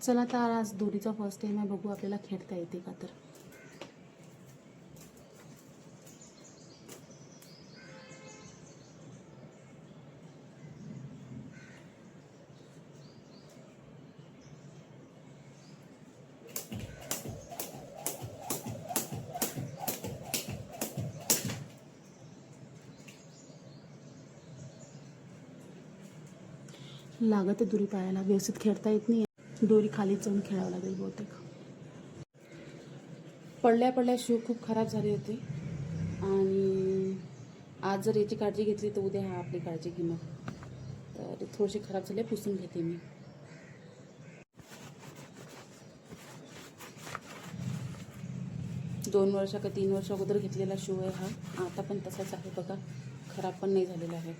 चला तर आज दोरीचा फर्स्ट टाइम आहे, बघू आपल्याला खेळता येते का. तर लागत दोरी पायाला, व्यवस्थित खेळता येत नाही. दोरी खाली जाऊन खेळावं लागेल बहुतेक. पडल्या शू खूप खराब झाले होते आणि आज जर याची काळजी घेतली तर उद्या आपली काळजी घेणार. तर थोडेसे खराब झाले, पुसून घेते मी. दोन वर्ष का 3 वर्ष अगोदर घेतलेला शू आहे हा. आता पण तसाच आहे बघा, खराब पण नाही झालेला आहे.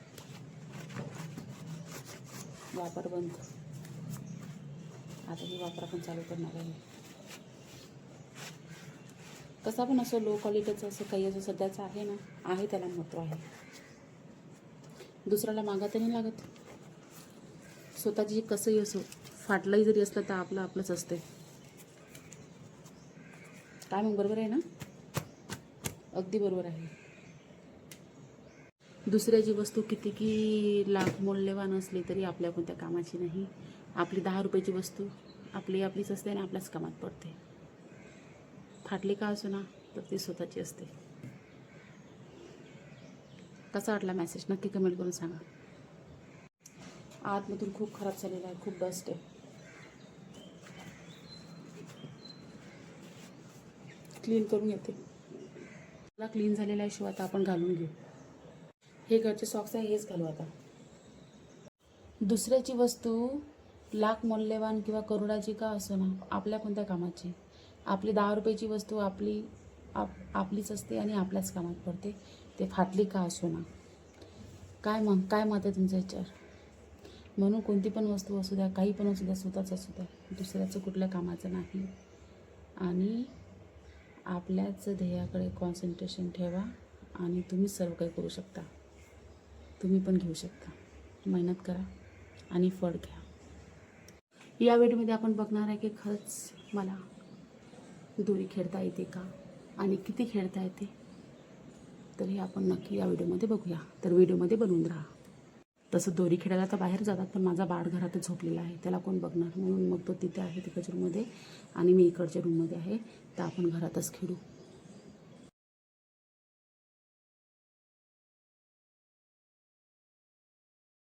वापर बंद. आता मी वापर पण चालू करणार आहे. कसा पण असं लो क्वालिटीचं असं काही असं सध्याचं आहे ना, आहे त्याला महत्त्व आहे. दुसऱ्याला मागायला नाही लागत. स्वतःची कसंही असो, फाटलंही जरी असलं तर आपलंच असते. काय मग बरोबर आहे ना? अगदी बरोबर आहे. दुसऱ्याची वस्तू किती की लाख मौल्यवान असली तरी आपल्या कोणत्या कामाची नाही. आपली 10 रुपयाची वस्तू आपलीच असते आणि आपल्याच कामात पडते. फाटली का असो ना, तर ती स्वतःची असते. कसा वाटला मेसेज नक्की कमेंट करून सांगा. आतमधून खूप खराब झालेला आहे, खूप डस्ट आहे. क्लीन करून येते. मला क्लीन झालेला आहे शू आता आपण घालून घेऊ. हे घरचे सॉक्स आहे, हेच घालू आता. दुसऱ्याची वस्तू लाख मौल्यवान किंवा करोडाची का असो ना, आपल्या कोणत्या कामाची. आपली 10 रुपयाची वस्तू आपलीच असते आणि आपल्याच कामात पडते. ते फाटली का असो ना. काय मत आहे तुमच्या याच्यावर? म्हणून कोणती पण वस्तू असू द्या, काही पण असू द्या, स्वतःच असू द्या, दुसऱ्याचं कुठल्या कामाचं नाही. आणि आपल्याच ध्येयाकडे कॉन्सन्ट्रेशन ठेवा आणि तुम्ही सर्व काही करू शकता. तुम्ही पण घेऊ शकता. मेहनत करा आणि फळ घ्या. या व्हिडिओमध्ये आपण बघणार आहे की खरंच मला दोरी खेळता येते का आणि किती खेळता येते. तर हे आपण नक्की या व्हिडिओमध्ये बघूया. तर व्हिडिओमध्ये बनवून राहा. तसं दोरी खेळायला तर बाहेर जातात, पण माझा बाळ घरातच झोपलेला आहे, त्याला कोण बघणार. म्हणून मग तो तिथे आहे तिकडच्या रूममध्ये आणि मी इकडच्या रूममध्ये आहे. तर आपण घरातच खेळू.